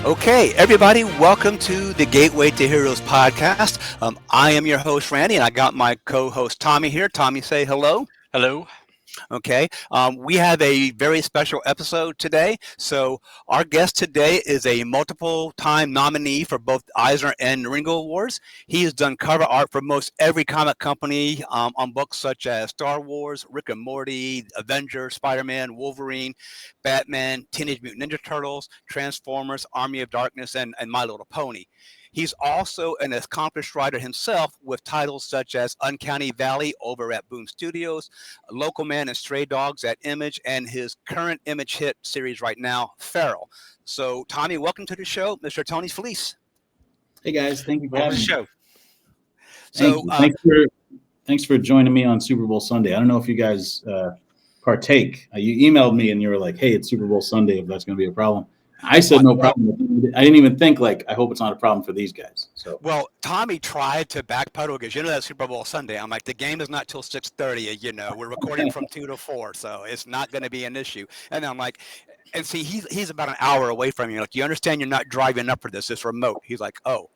Okay, everybody, welcome to the Gateway to Heroes podcast. I am your host, Randy, and I got my co host, Tommy, here. Tommy, say hello. Hello. Okay, we have a very special episode today. So, our guest today is a multiple time nominee for both Eisner and Ringo Awards. He has done cover art for most every comic company on books such as Star Wars, Rick and Morty, Avengers, Spider Man, Wolverine, Batman, Teenage Mutant Ninja Turtles, Transformers, Army of Darkness, and My Little Pony. He's also an accomplished writer himself with titles such as Uncanny Valley over at Boom Studios, Local Man and Stray Dogs at Image, and his current Image hit series right now, Feral. So, Tommy, welcome to the show, Mr. Tony Fleecs. Hey guys, thank you for Welcome to having the me. show. Thank So, you. Thanks for joining me on Super Bowl Sunday. I don't know if you guys partake. You emailed me and you were like, "Hey, it's Super Bowl Sunday. If that's going to be a problem." I said no problem. I didn't even think I hope it's not a problem for these guys. So well, Tommy tried to backpedal because that Super Bowl Sunday. I'm like, the game is not till 6:30. We're recording from 2 to 4, so it's not going to be an issue. And I'm like, and see, he's about an hour away from you. Like, you understand you're not driving up for this. It's remote. He's like, oh.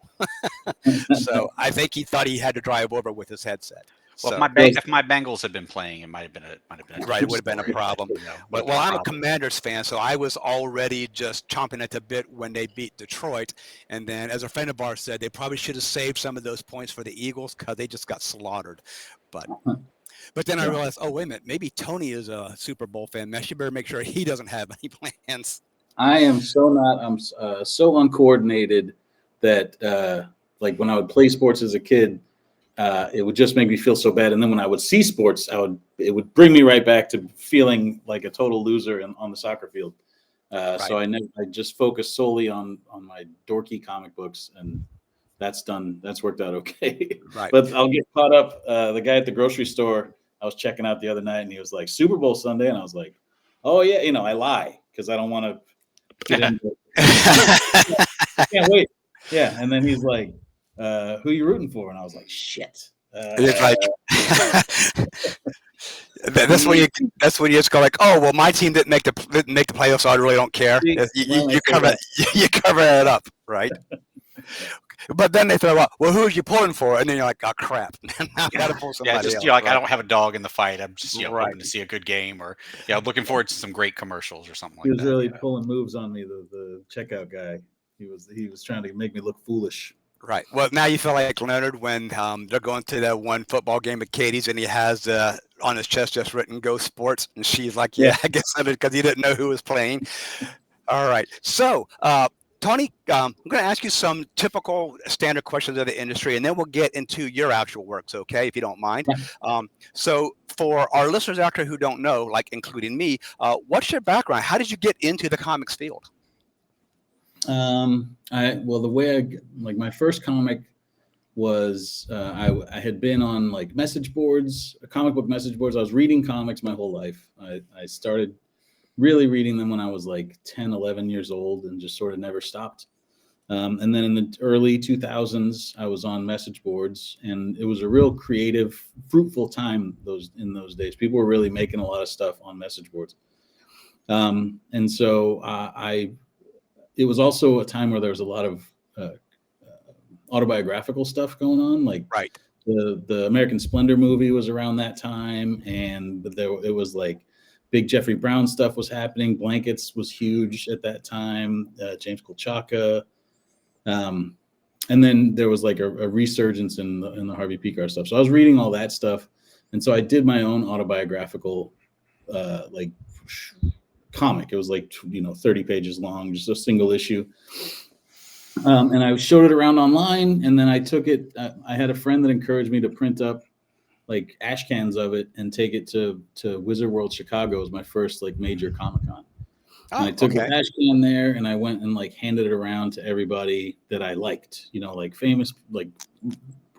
So I think he thought he had to drive over with his headset. Well, So, if my Bengals had been playing, it might have been a right, it would have been a problem. But well, I'm a Commanders fan, so I was already just chomping at the bit when they beat Detroit. And then, as a friend of ours said, they probably should have saved some of those points for the Eagles because they just got slaughtered. But then I realized, oh, wait a minute, maybe Tony is a Super Bowl fan. I should better make sure he doesn't have any plans. I am so not. I'm so uncoordinated that like when I would play sports as a kid, it would just make me feel so bad. And then when I would see sports, it would bring me right back to feeling like a total loser on the soccer field. Right. So I just focus solely on my dorky comic books, and that's done. That's worked out okay. Right. But I'll get caught up. The guy at the grocery store I was checking out the other night, and he was like, "Super Bowl Sunday," and I was like, "Oh yeah," I lie because I don't want to get into it. I can't wait. Yeah, and then he's like, "Who you rooting for?" And I was like, "Shit." It's like that's when you just go like, "Oh, well, my team didn't make the playoffs, so I really don't care." You cover it up, right? But then they throw out, "Well, who are you pulling for?" And then you're like, "Oh crap!" Now I got to pull somebody else. I don't have a dog in the fight. I'm just hoping to see a good game, or looking forward to some great commercials or something like that. He was really pulling moves on me. The checkout guy. He was trying to make me look foolish. Right. Well, now you feel like Leonard when they're going to that one football game at Katie's and he has on his chest just written "Go Sports," and she's like, "Yeah, I guess I did," because he didn't know who was playing. All right. So, Tony, I'm going to ask you some typical standard questions of the industry, and then we'll get into your actual works, okay, if you don't mind. Yeah. So, for our listeners out there who don't know, like including me, what's your background? How did you get into the comics field? The way my first comic was I had been on like message boards, comic book message boards. I was reading comics my whole life. I started really reading them when I was like 10, 11 years old and just sort of never stopped. And then in the early 2000s, I was on message boards, and it was a real creative, fruitful time in those days. People were really making a lot of stuff on message boards. And so it was also a time where there was a lot of autobiographical stuff going on. Like right. The American Splendor movie was around that time. And it was like big Jeffrey Brown stuff was happening. Blankets was huge at that time. James Kolchaka. And then there was like a resurgence in the Harvey Pekar stuff. So I was reading all that stuff. And so I did my own autobiographical comic. It was like 30 pages long, just a single issue. And I showed it around online, and then I took it. I had a friend that encouraged me to print up like ash cans of it and take it to Wizard World Chicago. It was my first like major Comic-Con. And I took an ash can there, and I went and like handed it around to everybody that I liked, like famous like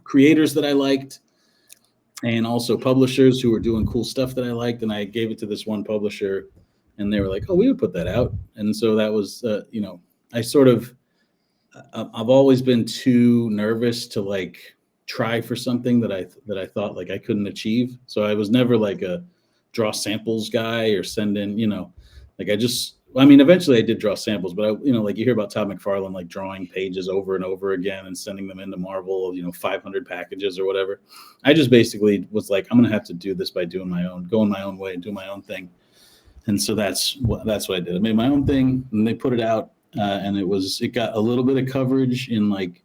creators that I liked, and also publishers who were doing cool stuff that I liked. And I gave it to this one publisher, and they were like, "Oh, we would put that out." And so that was, I've always been too nervous to like try for something that I thought like I couldn't achieve. So I was never like a draw samples guy or send in, like I just I mean, eventually I did draw samples, but like you hear about Todd McFarlane, like drawing pages over and over again and sending them into Marvel, 500 packages or whatever. I just basically was like, I'm going to have to do this by going my own way and do my own thing. And so that's what I did. I made my own thing and they put it out. And it got a little bit of coverage in like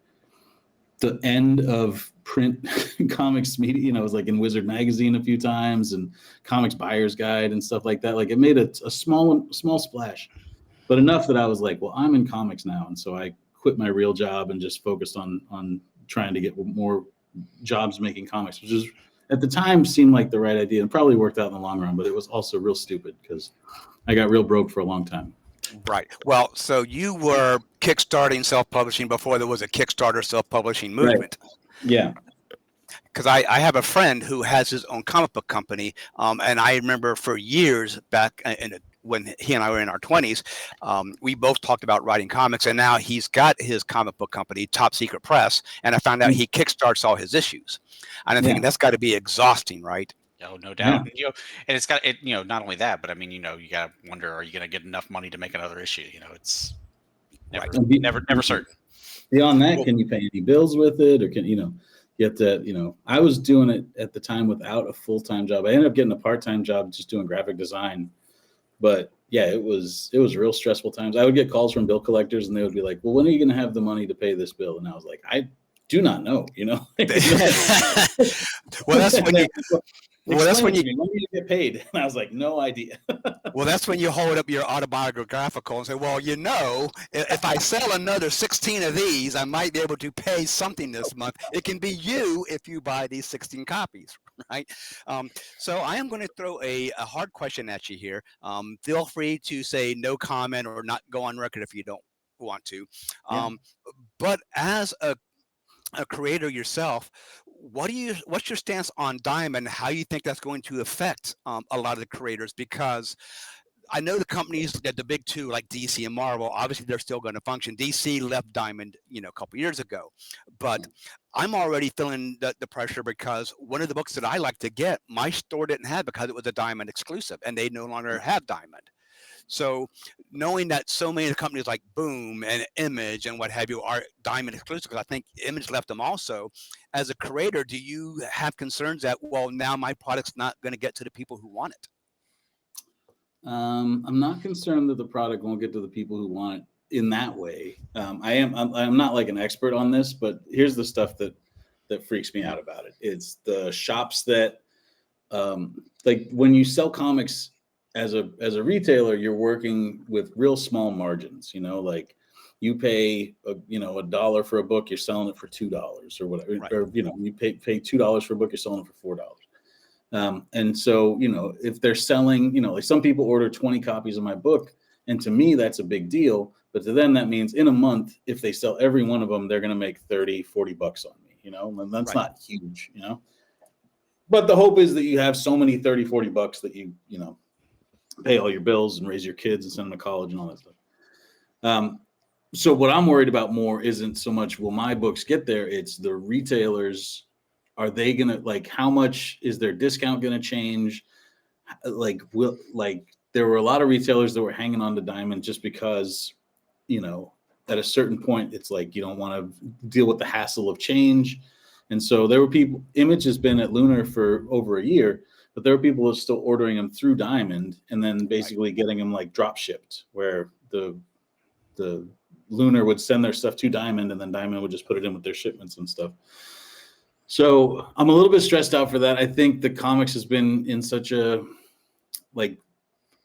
the end of print comics media. It was like in Wizard Magazine a few times and Comics Buyer's Guide and stuff like that. Like it made a small splash, but enough that I was like, well, I'm in comics now. And so I quit my real job and just focused on trying to get more jobs making comics, which is at the time seemed like the right idea and probably worked out in the long run, but it was also real stupid because I got real broke for a long time. Right. Well, so you were kickstarting self-publishing before there was a Kickstarter self-publishing movement. Right. Yeah. Because I have a friend who has his own comic book company, and I remember for years back when he and I were in our 20s, we both talked about writing comics, and now he's got his comic book company, Top Secret Press, and I found out he kickstarts all his issues. And I'm thinking that's got to be exhausting, right? Oh, no doubt. Yeah. And it's got it. Not only that, but I mean, you got to wonder: are you going to get enough money to make another issue? It's never certain. Beyond that, can you pay any bills with it, or can get that? I was doing it at the time without a full-time job. I ended up getting a part-time job just doing graphic design, but yeah, it was real stressful times. I would get calls from bill collectors, and they would be like, "Well, when are you going to have the money to pay this bill?" And I was like, "I do not know." Well, that's when you. Well, that's when you get paid. And I was like, no idea. Well, that's when you hold up your autobiographical and say, well, if I sell another 16 of these, I might be able to pay something this month. It can be you if you buy these 16 copies, right? So I am going to throw a hard question at you here. Feel free to say no comment or not go on record if you don't want to. But as a creator yourself, what's your stance on Diamond? How you think that's going to affect a lot of the creators? Because I know the companies that the big two like DC and Marvel, obviously they're still going to function. DC left Diamond, a couple years ago, but I'm already feeling the pressure because one of the books that I like to get, my store didn't have because it was a Diamond exclusive, and they no longer have Diamond. So knowing that so many of the companies like Boom and Image and what have you are Diamond exclusive, because I think Image left them also, as a creator, do you have concerns that, well, now my product's not going to get to the people who want it? I'm not concerned that the product won't get to the people who want it in that way. I'm not like an expert on this, but here's the stuff that freaks me out about it. It's the shops that, like when you sell comics as a retailer, you're working with real small margins, like you pay $1 for a book, you're selling it for $2 or whatever, right. Or you pay $2 for a book, you're selling it for $4. And so if they're selling, like some people order 20 copies of my book, and to me that's a big deal, but to them that means in a month, if they sell every one of them, they're going to make $30-$40 on me, and that's right. Not huge, but the hope is that you have so many $30-$40 that you pay all your bills and raise your kids and send them to college and all that stuff. So what I'm worried about more isn't so much will my books get there, it's the retailers. Are they gonna, like, how much is their discount gonna change? There were a lot of retailers that were hanging on to Diamond just because, at a certain point it's like you don't want to deal with the hassle of change. And so there were people, Image has been at Lunar for over a year, but there are people who are still ordering them through Diamond and then basically getting them like drop shipped, where the Lunar would send their stuff to Diamond and then Diamond would just put it in with their shipments and stuff. So I'm a little bit stressed out for that. I think the comics has been in such a,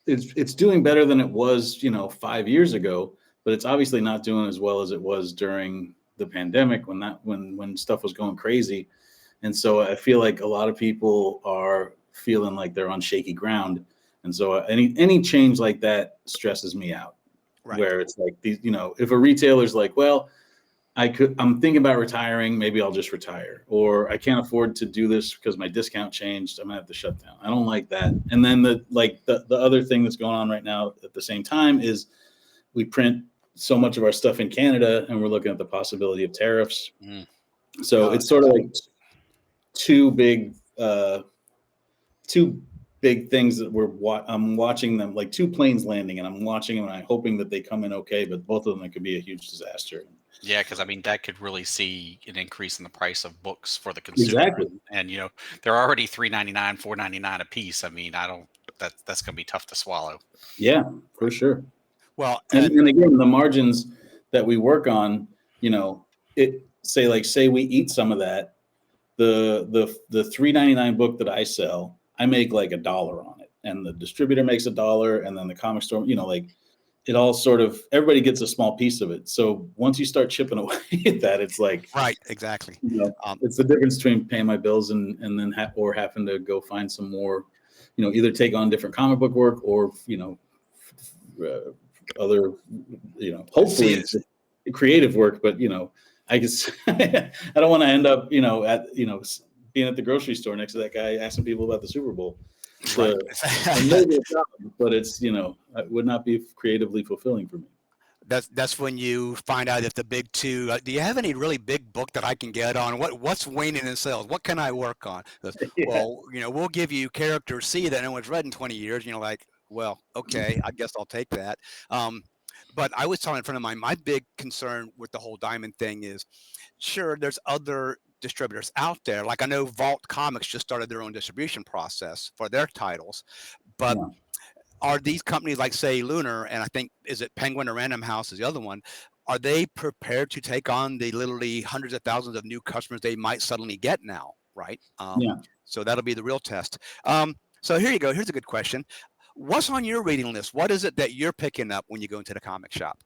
it's doing better than it was, 5 years ago, but it's obviously not doing as well as it was during the pandemic when stuff was going crazy. And so I feel like a lot of people are feeling like they're on shaky ground. And so any change like that stresses me out. Right. Where it's like these, if a retailer's like, well, I'm thinking about retiring, maybe I'll just retire, or I can't afford to do this because my discount changed, I'm gonna have to shut down. I don't like that. And then the other thing that's going on right now at the same time is we print so much of our stuff in Canada and we're looking at the possibility of tariffs. So it's sort of like two big things that I'm watching them, like 2 planes landing, and I'm watching them and I'm hoping that they come in okay, but both of them, it could be a huge disaster. Yeah, because I mean that could really see an increase in the price of books for the consumer. Exactly. And you know, they're already $3.99, $4.99 a piece. I mean, I don't that's gonna be tough to swallow. Yeah, for sure. Well, and again, the margins that we work on, you know, say we eat some of that, the $3.99 book that I sell, I make like $1 on it, and the distributor makes $1, and then the comic store, you know, like it all sort of, everybody gets a small piece of it. So once you start chipping away at that, it's like, right, exactly. you know, it's the difference between paying my bills and then or having to go find some more, you know, either take on different comic book work or, you know, other, you know, hopefully creative work. But, you know, I guess I don't want to end up, you know, being at the grocery store next to that guy asking people about the Super Bowl. Right. But it's, you know, it would not be creatively fulfilling for me. That's when you find out if the big two. Do you have any really big book that I can get on? What's waning in sales? What can I work on? Well, you know, we'll give you character C that no one's read in 20 years. You know, like, well, okay, I guess I'll take that. But I was telling a friend of mine, my big concern with the whole Diamond thing is, sure, there's other distributors out there. Like I know Vault Comics just started their own distribution process for their titles, but are these companies like, say, Lunar, and I think, is it Penguin or Random House is the other one, are they prepared to take on the literally hundreds of thousands of new customers they might suddenly get now, right? So that'll be the real test. So here you go. Here's a good question. What's on your reading list? What is it that you're picking up when you go into the comic shop?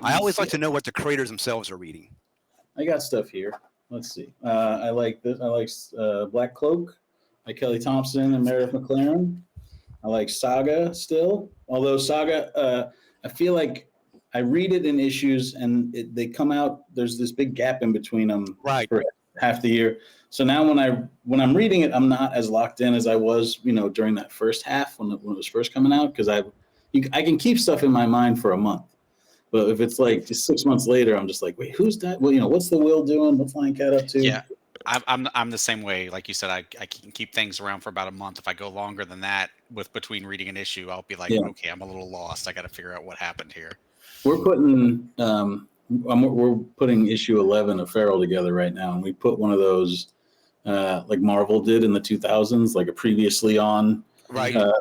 I always like to know what the creators themselves are reading. I got stuff here. Let's see. I like this. I like Black Cloak by Kelly Thompson and Meredith McLaren. I like Saga still, although Saga, I feel like I read it in issues and they come out. There's this big gap in between them for half the year. So now when I'm reading it, I'm not as locked in as I was, you know, during that first half when it was first coming out, because I can keep stuff in my mind for a month. But if it's like just 6 months later, I'm just like, wait, who's that? Well, you know, what's the Will doing? What's Lion Cat up to? Yeah. I'm the same way. Like you said, I can keep things around for about a month. If I go longer than that between reading an issue, I'll be like, okay, I'm a little lost. I got to figure out what happened here. We're putting issue 11 of Feral together right now, and we put one of those like Marvel did in the 2000s, like a previously on. Right. Oh,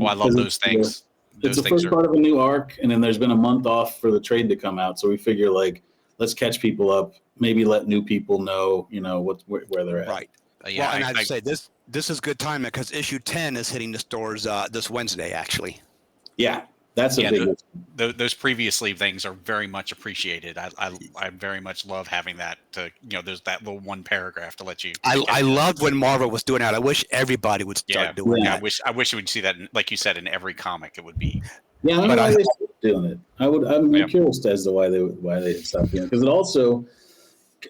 I love those things. It's the first part of a new arc, and then there's been a month off for the trade to come out. So we figure, like, let's catch people up, maybe let new people know, you know, where they're at. Right. Yeah, well, and I'd say this is good timing because issue 10 is hitting the stores this Wednesday, actually. Yeah, that's a big. Those previously things are very much appreciated. I very much love having that. You know, there's that little one paragraph to let you. I loved when Marvel was doing that. I wish everybody would start doing that. I wish you would see that, like you said, in every comic. It would be. Yeah, I don't know why they stopped doing it. I'm curious as to why they stopped doing it, because it also,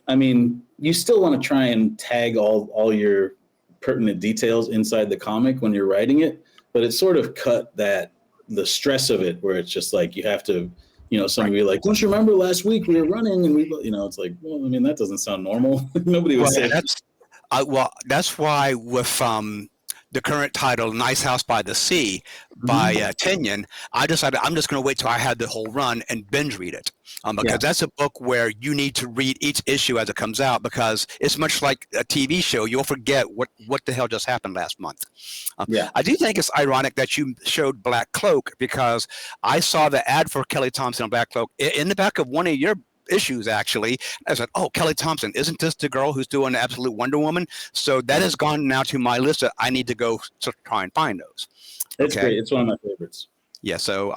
I mean, you still want to try and tag all your pertinent details inside the comic when you're writing it, but it sort of cut the stress of it, where it's just like you have to, you know, somebody be like, don't you remember last week we were running and we, you know, it's like, well, I mean, that doesn't sound normal. Nobody would say that. That's why with the current title, Nice House by the Sea by Tinian, I decided I'm just going to wait till I had the whole run and binge read it. Because that's a book where you need to read each issue as it comes out, because it's much like a TV show. You'll forget what the hell just happened last month. I do think it's ironic that you showed Black Cloak, because I saw the ad for Kelly Thompson on Black Cloak in the back of one of your issues, actually. I said, oh, Kelly Thompson, isn't this the girl who's doing Absolute Wonder Woman? So that has gone now to my list. I need to go to try and find those. It's great. It's one of my favorites. Yeah, so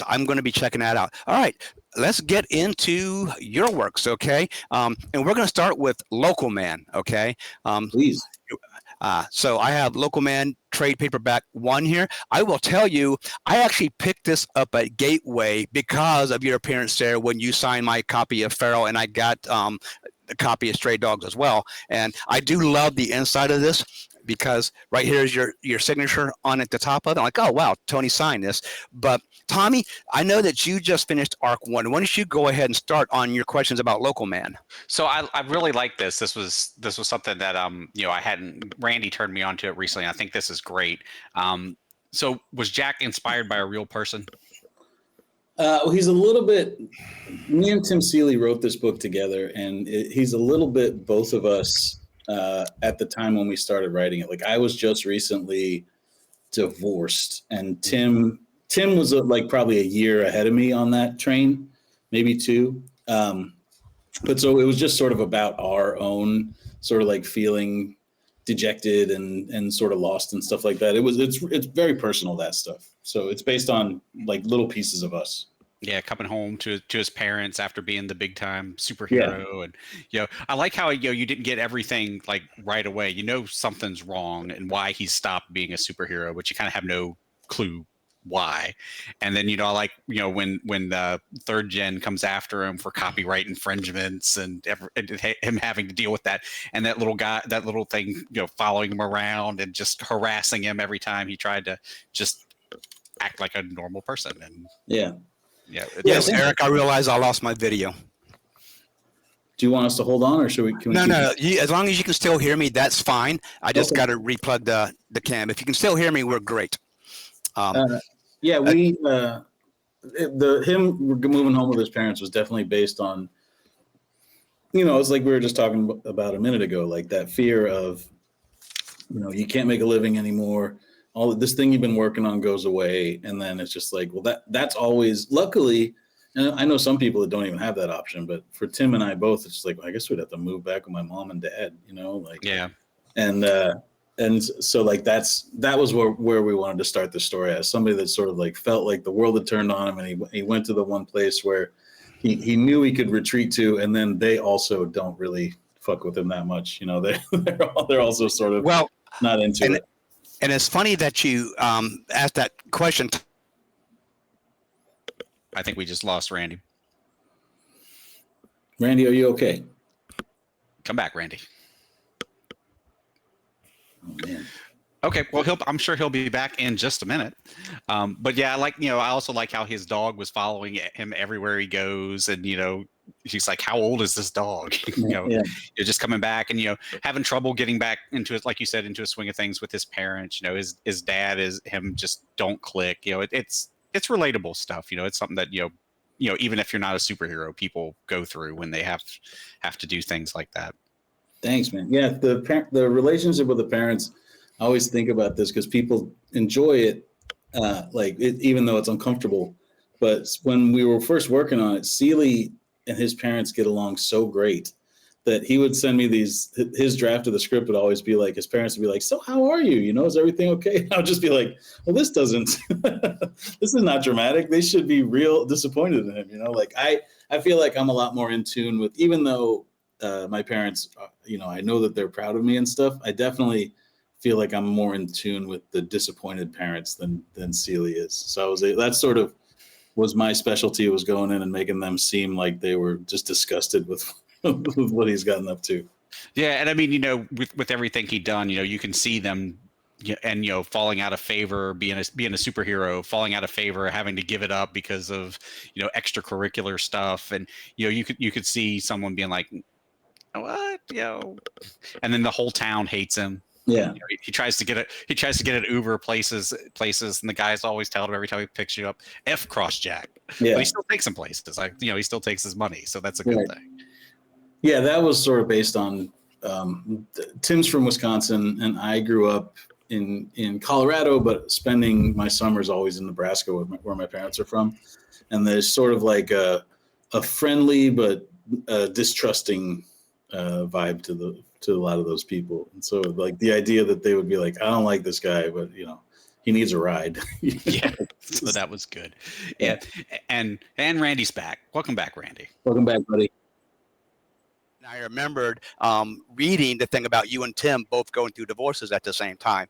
I'm going to be checking that out. All right, let's get into your works, okay? And we're going to start with Local Man, okay? Please. So I have Local Man trade paperback 1 here. I will tell you, I actually picked this up at Gateway because of your appearance there when you signed my copy of Feral, and I got a copy of Stray Dogs as well. And I do love the inside of this. because right here is your signature on at the top of it. I'm like, oh wow, Tony signed this. But Tommy, I know that you just finished arc 1. Why don't you go ahead and start on your questions about Local Man? So I really like this. This was something that I hadn't. Randy turned me on to it recently. I think this is great. So was Jack inspired by a real person? Well, he's a little bit. Me and Tim Seeley wrote this book together, and he's a little bit both of us at the time when we started writing it. Like I was just recently divorced, and Tim was like probably a year ahead of me on that train, maybe 2. But so it was just sort of about our own sort of like feeling dejected and sort of lost and stuff like that. It's very personal, that stuff. So it's based on like little pieces of us. Yeah, coming home to his parents after being the big time superhero, and I like how you didn't get everything like right away. Something's wrong and why he stopped being a superhero, but you kind of have no clue why. And then I like when the 3rd gen comes after him for copyright infringements and him having to deal with that, and that little thing following him around and just harassing him every time he tried to just act like a normal person. And yes, Eric, I realize I lost my video. Do you want us to hold on, or should we? No. As long as you can still hear me, that's fine. I just got to replug the cam. If you can still hear me, we're great. Him moving home with his parents was definitely based on, it's like we were just talking about a minute ago, like that fear of, you can't make a living anymore. All this thing you've been working on goes away, and then it's just like, well, that's always, luckily, and I know some people that don't even have that option, but for Tim and I both, it's like, well, I guess we'd have to move back with my mom and dad, and so like that was where we wanted to start the story, as somebody that sort of like felt like the world had turned on him, and he went to the one place where he knew he could retreat to, and then they also don't really fuck with him that much, they're also sort of not into it. And it's funny that you asked that question. I think we just lost Randy. Randy, are you okay? Come back, Randy. Oh, man. Okay, well, I'm sure he'll be back in just a minute. But yeah, I also like how his dog was following him everywhere he goes, and he's like, how old is this dog? You're just coming back and having trouble getting back into it, like you said, into a swing of things with his parents. His dad is him just don't click. It's relatable stuff. It's something that even if you're not a superhero, people go through when they have to do things like that. Thanks, man. Yeah, the relationship with the parents, I always think about this because people enjoy it, even though it's uncomfortable. But when we were first working on it, Seeley and his parents get along so great that he would send me his draft of the script would always be like, his parents would be like, so how are you? Is everything okay? And I would just be like, well, this doesn't, this is not dramatic. They should be real disappointed in him. I feel like I'm a lot more in tune with, even though my parents, I know that they're proud of me and stuff. I definitely feel like I'm more in tune with the disappointed parents than Seeley is. So that sort of was my specialty, was going in and making them seem like they were just disgusted with with what he's gotten up to. Yeah, and I mean, with everything he'd done, you can see them, and falling out of favor, being a superhero, falling out of favor, having to give it up because of extracurricular stuff, and you could see someone being like, what, and then the whole town hates him. Yeah, he tries to get an Uber places, and the guys always tell him every time he picks you up, F cross Jack. Yeah, but he still takes him places. He still takes his money, so that's a good thing. Yeah, that was sort of based on Tim's from Wisconsin, and I grew up in Colorado, but spending my summers always in Nebraska, where my parents are from. And there's sort of like a friendly but distrusting vibe to a lot of those people. And so like the idea that they would be like, I don't like this guy, but he needs a ride. Yeah, so that was good. Yeah, and Randy's back. Welcome back, Randy. Welcome back, buddy. I remembered reading the thing about you and Tim both going through divorces at the same time.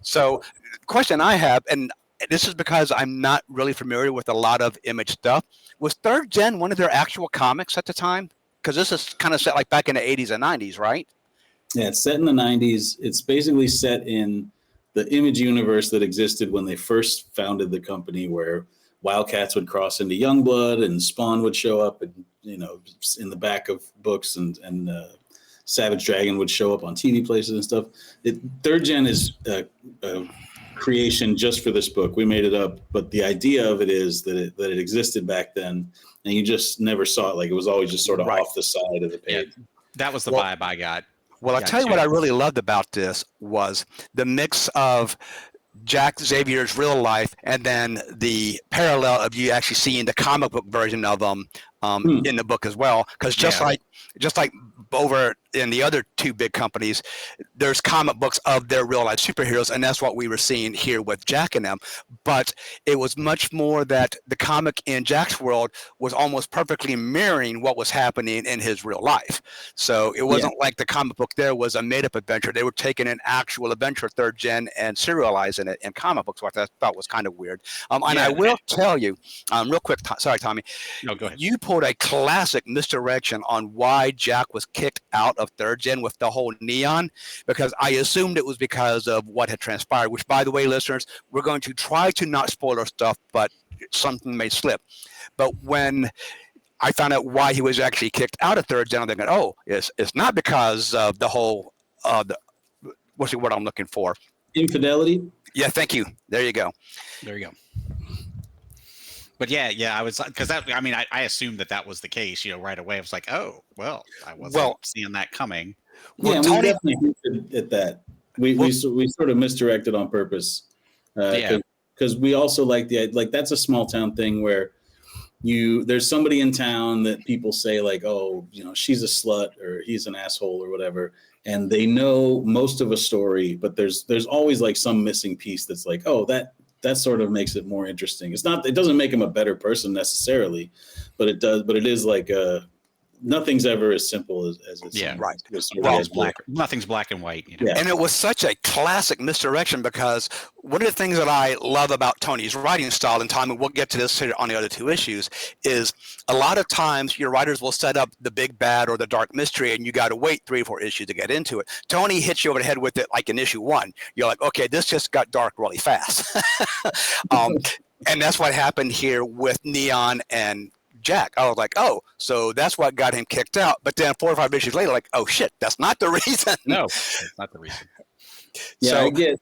So the question I have, and this is because I'm not really familiar with a lot of Image stuff, was 3rd Gen one of their actual comics at the time? Because this is kind of set like back in the 80s and 90s, right? Yeah, it's set in the 90s. It's basically set in the Image universe that existed when they first founded the company, where Wildcats would cross into Youngblood and Spawn would show up, and in the back of books, and Savage Dragon would show up on TV places and stuff. Third Gen is a creation just for this book. We made it up, but the idea of it is that it existed back then, and you just never saw it. Like, it was always just sort of off the side of the page. Yeah, that was the vibe I got. Well, I'll tell you what I really loved about this was the mix of Jack Xavier's real life and then the parallel of you actually seeing the comic book version of them in the book as well. Because just like over in the other two big companies, there's comic books of their real life superheroes, and that's what we were seeing here with Jack and them. But it was much more that the comic in Jack's world was almost perfectly mirroring what was happening in his real life. So it wasn't like the comic book there was a made-up adventure. They were taking an actual adventure, third gen, and serializing it in comic books, which I thought was kind of weird. And I will tell you, real quick, sorry, Tommy. No, go ahead. You pulled a classic misdirection on why Jack was kicked out of third gen with the whole neon, because I assumed it was because of what had transpired, which, by the way, listeners, we're going to try to not spoil our stuff, but something may slip. But when I found out why he was actually kicked out of third gen, I'm thinking, oh, it's not because of the whole, what's the word I'm looking for? Infidelity? Yeah, thank you. There you go. There you go. But yeah, I was, because I assumed that was the case, right away. I was like, oh, well, I wasn't seeing that coming. Well, we definitely hinted at that. We sort of misdirected on purpose. Because we also like that's a small town thing where there's somebody in town that people say like, oh, she's a slut or he's an asshole or whatever. And they know most of a story, but there's always like some missing piece that's like, oh, that sort of makes it more interesting. It doesn't make him a better person necessarily, but it does. But it is like nothing's ever as simple as it's right. Nothing's black and white. And it was such a classic misdirection, because one of the things that I love about Tony's writing style, and Tommy, we'll get to this on the other two issues, is a lot of times your writers will set up the big bad or the dark mystery, and you got to wait 3 or 4 issues to get into it. Tony hits you over the head with it like in issue 1. You're like, okay, this just got dark really fast. And that's what happened here with Neon and Jack. I was like, oh, so that's what got him kicked out. But then 4 or 5 issues later, like, oh shit, that's not the reason. No, that's not the reason. Yeah, so, I get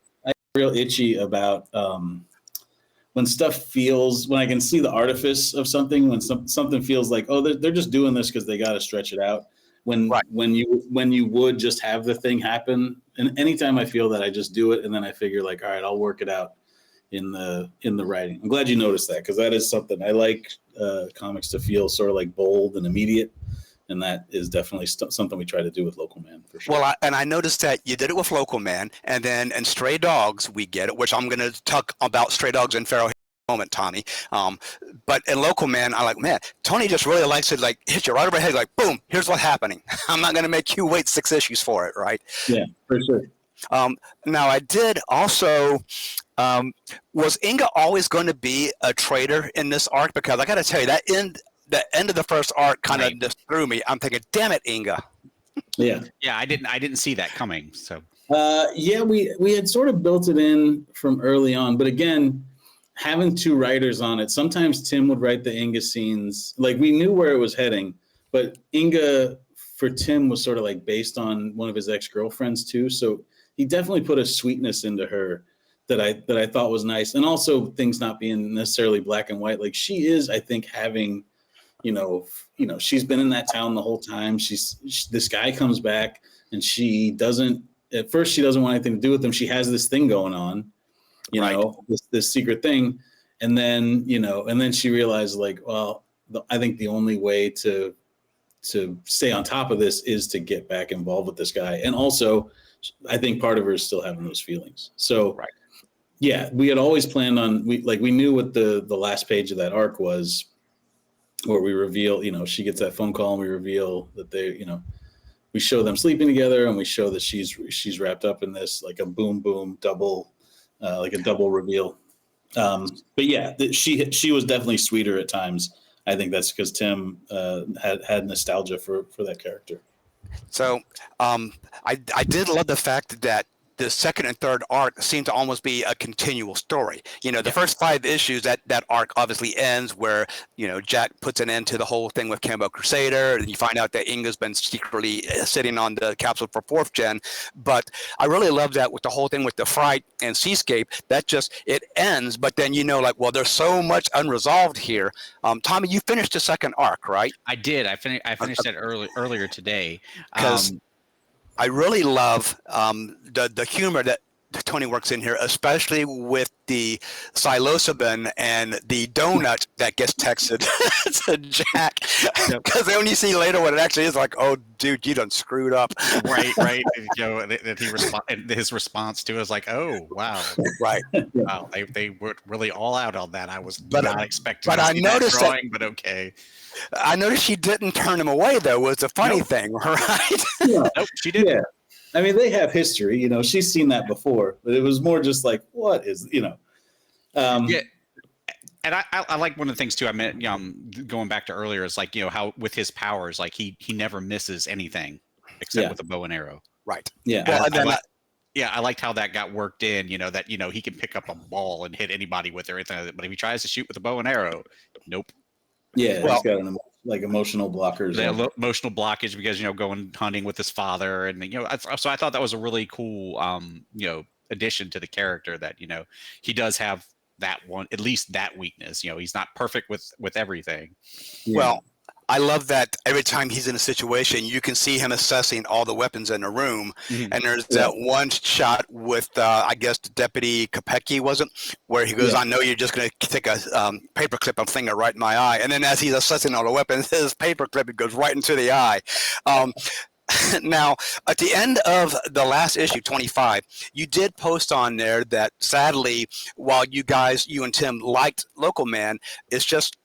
real itchy about when I can see the artifice of something, when something feels like, oh, they're just doing this because they got to stretch it out. When you would just have the thing happen, and anytime I feel that, I just do it, and then I figure like, all right, I'll work it out in the writing. I'm glad you noticed that, because that is something I like comics to feel sort of like bold and immediate, and that is definitely something we try to do with Local Man for sure. Well, I noticed that you did it with Local Man, and then in Stray Dogs we get it, which I'm going to talk about Stray Dogs and Pharaoh in a moment, Tommy. But in Local Man, I like, man, Tony just really likes to like hit you right over the head, like, boom, here's what's happening. I'm not going to make you wait 6 issues for it, right? Yeah, for sure. Now I did also. Was Inga always going to be a traitor in this arc? Because I got to tell you, the end of the first arc kind of just threw me. I'm thinking, damn it, Inga. Yeah, I didn't see that coming. So we had sort of built it in from early on, but again, having 2 writers on it, sometimes Tim would write the Inga scenes. Like, we knew where it was heading, but Inga for Tim was sort of like based on one of his ex-girlfriends too. So he definitely put a sweetness into her that I thought was nice. And also things not being necessarily black and white. Like, she is, I think, having, she's been in that town the whole time. This guy comes back, and at first she doesn't want anything to do with him. She has this thing going on, this secret thing. And then, she realized like, well, I think the only way to stay on top of this is to get back involved with this guy. And also, I think part of her is still having those feelings. So, yeah, we had always planned on, we knew what the last page of that arc was, where we reveal, she gets that phone call and we reveal that we show them sleeping together, and we show that she's wrapped up in this, like a boom double, like a double reveal. But yeah, she was definitely sweeter at times. I think that's because Tim had nostalgia for that character. So I did love the fact that the second and third arc seem to almost be a continual story. You know, the first 5 issues, that arc obviously ends where, you know, Jack puts an end to the whole thing with Cambo Crusader, and you find out that Inga's been secretly sitting on the capsule for 4th gen. But I really love that with the whole thing with the Fright and Seascape, that just, it ends, but then, you know, like, well, there's so much unresolved here. Tommy, you finished the second arc, right? I did. I finished it earlier today. Because I really love the humor that Tony works in here, especially with the psilocybin and the donut that gets texted to Jack. Because then when you see later what it actually is, like, oh, dude, you done screwed up. Right. You know, his response to it is like, oh, wow. Right. Wow, they were really all out on that. I was not expecting but to I see noticed that drawing, but okay. I noticed she didn't turn him away, though, was the funny thing, right? Yeah. Nope, she didn't. Yeah. I mean, they have history, you know, she's seen that before, but it was more just like, what is, you know? Yeah. And I like one of the things too, I meant, going back to earlier, is like, you know, how with his powers, like he never misses anything except with a bow and arrow. Right. Yeah. Well, I liked how that got worked in, you know, that, you know, he can pick up a ball and hit anybody with it or anything like that, but if he tries to shoot with a bow and arrow, nope. Yeah, he's got emotional blockers. The emotional blockage because, you know, going hunting with his father, and, you know, so I thought that was a really cool, you know, addition to the character, that, you know, he does have that one, at least that weakness. You know, he's not perfect with everything. Yeah. Well, I love that every time he's in a situation, you can see him assessing all the weapons in the room. Mm-hmm. And there's that one shot with, I guess, Deputy Kopecki, was it? Where he goes, I know you're just going to take a paperclip and finger right in my eye. And then as he's assessing all the weapons, his paperclip goes right into the eye. Now, at the end of the last issue, 25, you did post on there that sadly, while you and Tim liked Local Man, it's just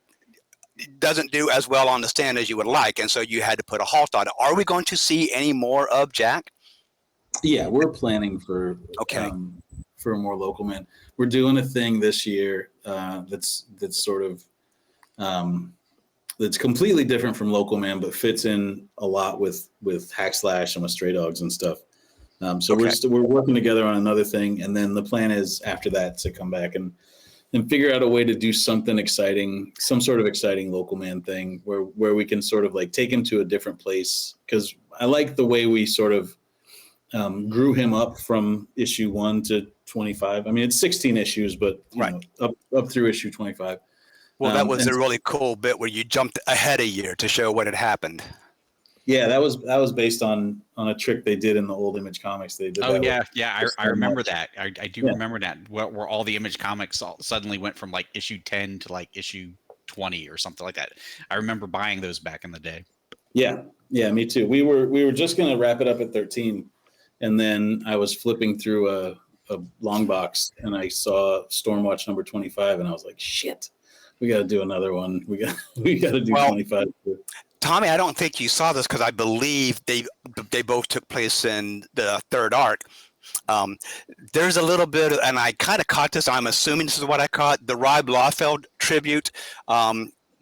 doesn't do as well on the stand as you would like, and so you had to put a halt on it. Are we going to see any more of Jack? Yeah, we're planning for more Local Man. We're doing a thing this year that's sort of that's completely different from Local Man, but fits in a lot with Hack Slash and with Stray Dogs and stuff. So we're working together on another thing, and then the plan is after that to come back and figure out a way to do something exciting, some sort of exciting Local Man thing where we can sort of like take him to a different place. Because I like the way we sort of grew him up from issue 1 to 25. I mean, it's 16 issues, but you know, up through issue 25. Well, that was a really cool bit where you jumped ahead a year to show what had happened. Yeah, that was based on a trick they did in the old Image Comics. They did. Oh yeah. I remember that. I do remember that. Where all the Image Comics suddenly went from like issue 10 to like issue 20 or something like that. I remember buying those back in the day. Yeah, me too. We were just gonna wrap it up at 13, and then I was flipping through a long box and I saw Stormwatch number 25, and I was like, shit, we got to do another one. We got to do 25. Tommy, I don't think you saw this because I believe they both took place in the third arc. There's a little bit, and I kind of caught this. I'm assuming this is what I caught. The Rob Liefeld tribute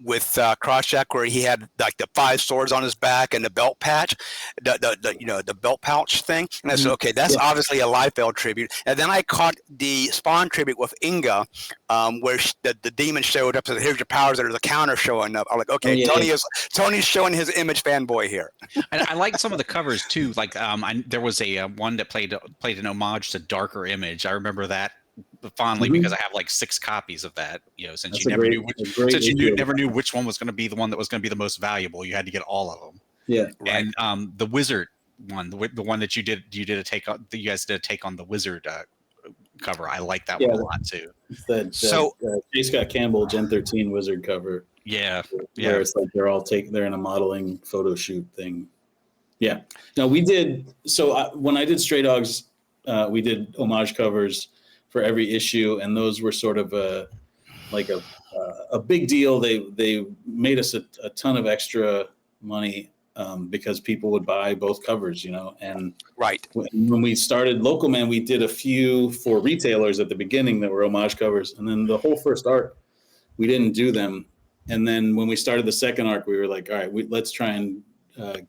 with Crosscheck, where he had like the 5 swords on his back and the belt patch, the belt pouch thing. And I said, okay, that's obviously a Liefeld tribute. And then I caught the Spawn tribute with Inga, where the demon showed up. So here's your powers. There's a counter showing up. I'm like, okay, Tony's showing his Image fanboy here. I like some of the covers too. Like there was a one that played an homage to Darker Image. I remember that fondly because I have like 6 copies of that. You know, since you never knew which one was going to be the one that was going to be the most valuable, you had to get all of them. Yeah, right. And the Wizard one, the one that you did a take on. You guys did a take on the Wizard cover. I like that one a lot too. J. Scott Campbell Gen 13 Wizard cover. Yeah. Where it's like they're in a modeling photo shoot thing. Yeah. No, we did. So when I did Stray Dogs, we did homage covers for every issue, and those were sort of a big deal. They made us a ton of extra money because people would buy both covers, you know. And when we started Local Man, we did a few for retailers at the beginning that were homage covers, and then the whole first arc we didn't do them. And then when we started the second arc, we were like, all right, let's try and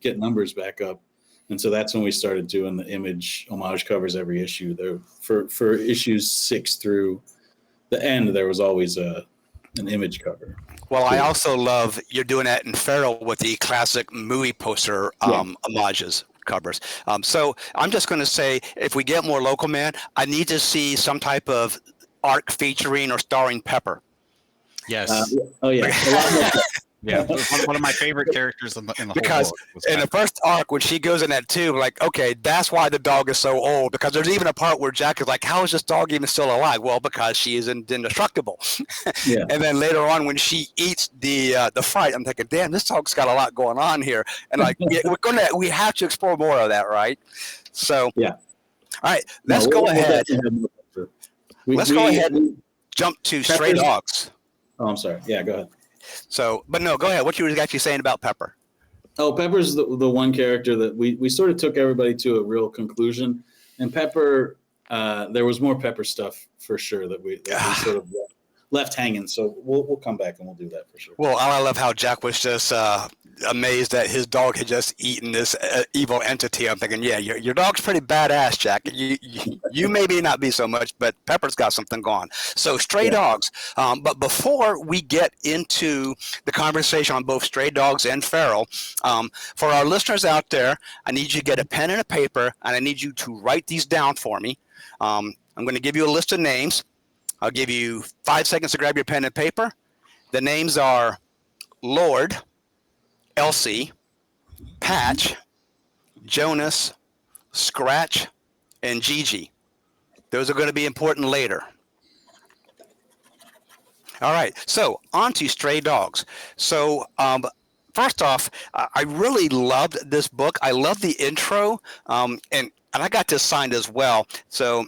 get numbers back up. And so that's when we started doing the Image homage covers every issue. There for issues 6 through the end, there was always an Image cover. Well, I also love you're doing that in Feral with the classic movie poster homages covers. So I'm just going to say, if we get more local, man, I need to see some type of arc featuring or starring Pepper. Yes. Oh yeah. A lot more. Yeah, one of my favorite characters in the because whole book. In the first arc, when she goes in that tube, like, okay, that's why the dog is so old. Because there's even a part where Jack is like, how is this dog even still alive? Well, because she is indestructible. Yeah. And then later on, when she eats the fright, I'm thinking, damn, this dog's got a lot going on here. And like, we have to explore more of that, right? So yeah. All right, let's go ahead. Let's go ahead and jump to Stray Dogs. Oh, I'm sorry. Yeah, go ahead. So, but no, go ahead. What you were actually saying about Pepper? Oh, Pepper's the one character that we sort of took everybody to a real conclusion. And Pepper, there was more Pepper stuff for sure that we sort of left hanging. So we'll come back and we'll do that for sure. Well, I love how Jack was just amazed that his dog had just eaten this evil entity. I'm thinking, yeah, your dog's pretty badass, Jack. You maybe not be so much, but Pepper's got something going. So Stray Dogs. But before we get into the conversation on both Stray Dogs and Feral, for our listeners out there, I need you to get a pen and a paper, and I need you to write these down for me. I'm going to give you a list of names. I'll give you 5 seconds to grab your pen and paper. The names are Lord, Elsie, Patch, Jonas, Scratch, and Gigi. Those are going to be important later. All right, so on to Stray Dogs. So first off, I really loved this book. I love the intro, and I got this signed as well. So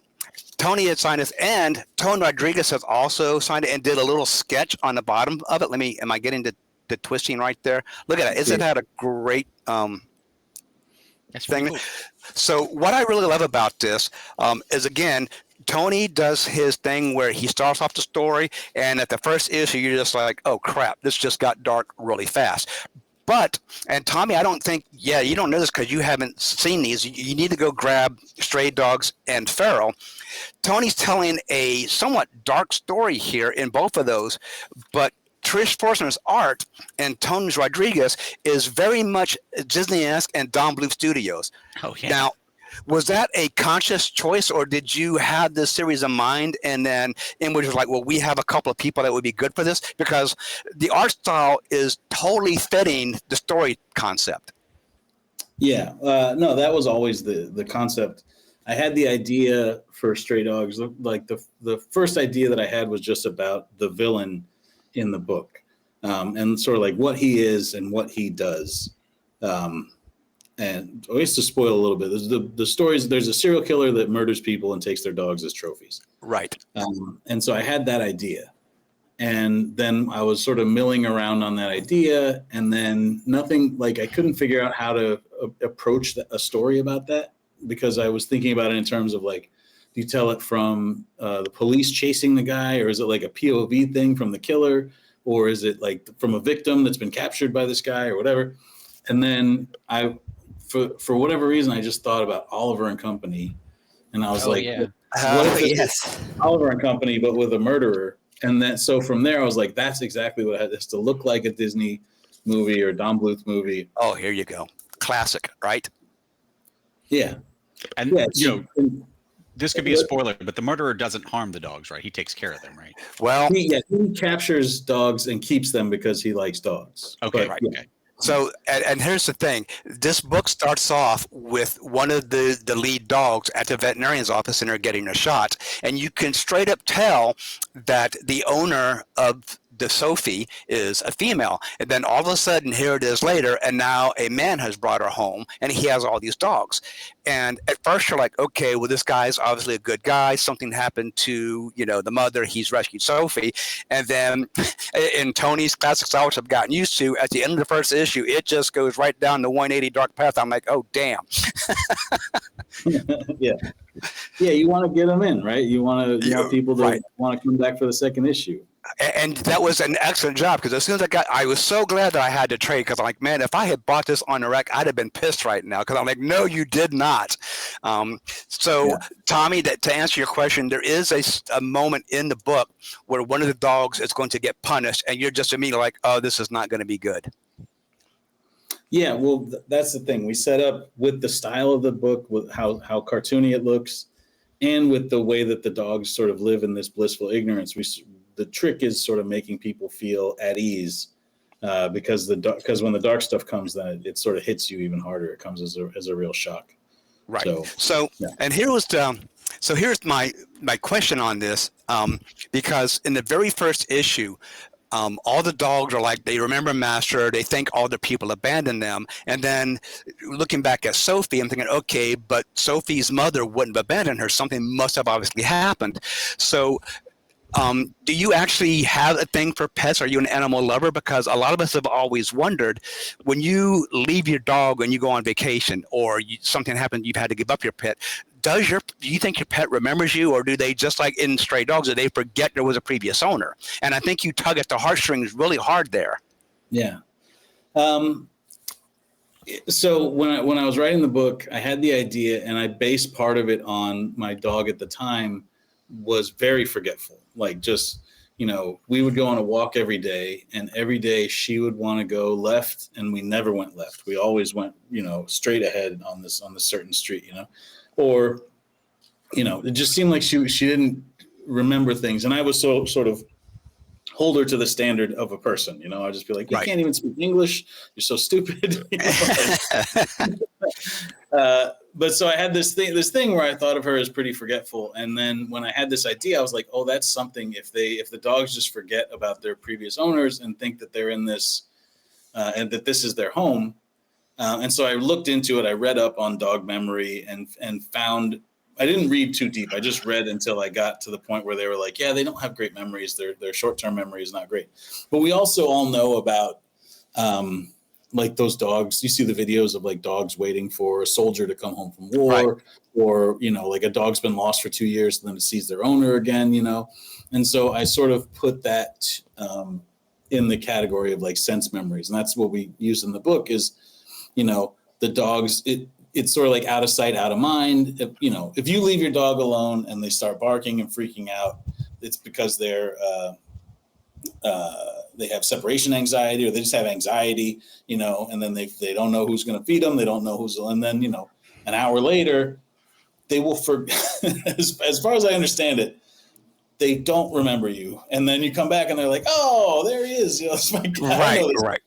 Tony had signed this, and Tony Rodriguez has also signed it and did a little sketch on the bottom of it. Am I getting the twisting right there? Look at that. Isn't that a great thing? Cool. So what I really love about this is, again, Tony does his thing where he starts off the story, and at the first issue, you're just like, oh, crap, this just got dark really fast. But, and Tommy, I don't think, you don't know this because you haven't seen these. You need to go grab Stray Dogs and Feral. Tony's telling a somewhat dark story here in both of those, but Trish Forstner's art and Tony Rodriguez is very much Disney-esque and Don Bluth Studios. Oh, yeah. Now, was that a conscious choice, or did you have this series in mind and then Image was like, well, we have a couple of people that would be good for this? Because the art style is totally fitting the story concept. Yeah, no, that was always the concept. I had the idea for Stray Dogs. Like the first idea that I had was just about the villain in the book, and sort of like what he is and what he does. And always to spoil a little bit, there's the stories. There's a serial killer that murders people and takes their dogs as trophies. Right. And so I had that idea, and then I was sort of milling around on that idea, and then nothing. Like, I couldn't figure out how to approach a story about that, because I was thinking about it in terms of, like, do you tell it from the police chasing the guy, or is it like a POV thing from the killer, or is it like from a victim that's been captured by this guy or whatever? And then for whatever reason, I just thought about Oliver and Company, and I was what if it's Oliver and Company but with a murderer? And then so from there, I was like, that's exactly what it has to look like, a Disney movie or Don Bluth movie. Oh, here you go, classic, right? Yeah, and this could be a spoiler, but the murderer doesn't harm the dogs, right? He takes care of them, right? Well, he captures dogs and keeps them because he likes dogs. Okay, right. Okay. So, and here's the thing. This book starts off with one of the lead dogs at the veterinarian's office, and they're getting a shot. And you can straight up tell that the owner of the Sophie is a female. And then all of a sudden, here it is later, and now a man has brought her home, and he has all these dogs. And at first you're like, okay, well, this guy's obviously a good guy. Something happened to, the mother. He's rescued Sophie. And then in Tony's classic style, which I've gotten used to, at the end of the first issue, it just goes right down the 180 dark path. I'm like, oh, damn. Yeah, you want to get them in, right? You want people to want to come back for the second issue. And that was an excellent job, because as soon as I was so glad that I had to trade, because I'm like, man, if I had bought this on the rack, I'd have been pissed right now, because I'm like, no, you did not. So, Yeah. Tommy, to answer your question, there is a moment in the book where one of the dogs is going to get punished, and you're just immediately like, oh, this is not going to be good. Yeah, well, that's the thing. We set up with the style of the book, with how cartoony it looks, and with the way that the dogs sort of live in this blissful ignorance. The trick is sort of making people feel at ease, because when the dark stuff comes, then it sort of hits you even harder. It comes as a real shock. Right. So yeah. And here's my question on this, because in the very first issue, all the dogs are like, they remember Master, they think all the people abandoned them. And then looking back at Sophie, I'm thinking, okay, but Sophie's mother wouldn't have abandoned her. Something must have obviously happened. So do you actually have a thing for pets? Are you an animal lover? Because a lot of us have always wondered, when you leave your dog and you go on vacation, or something happened, you've had to give up your pet, do you think your pet remembers you, or do they, just like in Stray Dogs, do they forget there was a previous owner? And I think you tug at the heartstrings really hard there. Yeah. So when I was writing the book, I had the idea, and I based part of it on my dog at the time was very forgetful. Like, just, we would go on a walk every day, and every day she would want to go left, and we never went left. We always went, straight ahead on this certain street, or, it just seemed like she didn't remember things. And I was so sort of hold her to the standard of a person, I'd just be like, you can't even speak English. You're so stupid. But so I had this thing where I thought of her as pretty forgetful. And then when I had this idea, I was like, oh, that's something. If the dogs just forget about their previous owners and think that they're in this, and that this is their home. And so I looked into it. I read up on dog memory and found, I didn't read too deep. I just read until I got to the point where they were like, yeah, they don't have great memories. Their short-term memory is not great. But we also all know about, like those dogs, you see the videos of like dogs waiting for a soldier to come home from war, right. Or, like a dog's been lost for 2 years and then it sees their owner again, And so I sort of put that in the category of like sense memories. And that's what we use in the book is, the dogs, it's sort of like out of sight, out of mind. If you leave your dog alone and they start barking and freaking out, it's because they have separation anxiety, or they just have anxiety, and then they don't know who's going to feed them. They don't know and then, an hour later, they will as far as I understand it, they don't remember you. And then you come back and they're like, oh, there he is. It's my guy. Right.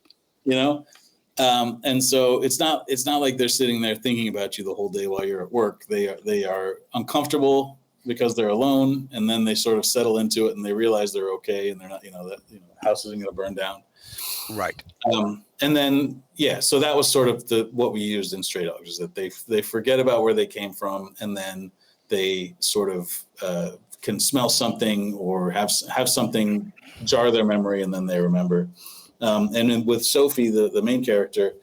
And so it's not like they're sitting there thinking about you the whole day while you're at work. They are uncomfortable because they're alone, and then they sort of settle into it and they realize they're okay, and they're not, house isn't going to burn down. Right. And then, so that was sort of what we used in Stray Dogs, is that they forget about where they came from, and then they sort of can smell something or have something jar their memory, and then they remember. And then with Sophie, the main character,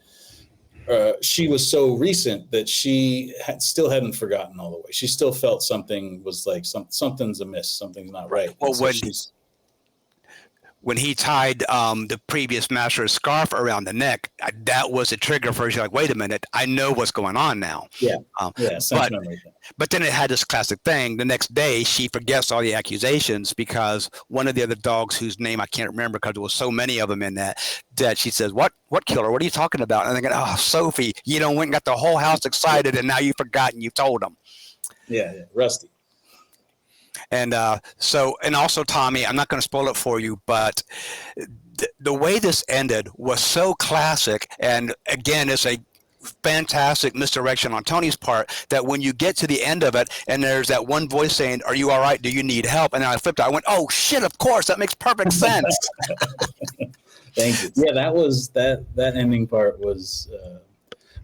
she was so recent that she still hadn't forgotten all the way. She still felt something was like something's amiss, something's not right. Well, when he tied the previous master's scarf around the neck, that was a trigger for her. She's like, wait a minute, I know what's going on now. Yeah. But then it had this classic thing. The next day, she forgets all the accusations because one of the other dogs, whose name I can't remember because there was so many of them in that she says, what killer? What are you talking about? And I'm thinking, oh, Sophie, went and got the whole house excited, and now you've forgotten you told them. Yeah, Rusty. And and also, Tommy, I'm not going to spoil it for you, but the way this ended was so classic. And again, it's a fantastic misdirection on Tony's part, that when you get to the end of it and there's that one voice saying, are you all right? Do you need help? And then I flipped it. I went, oh shit, of course, that makes perfect sense. Thank you. Yeah, that ending part was,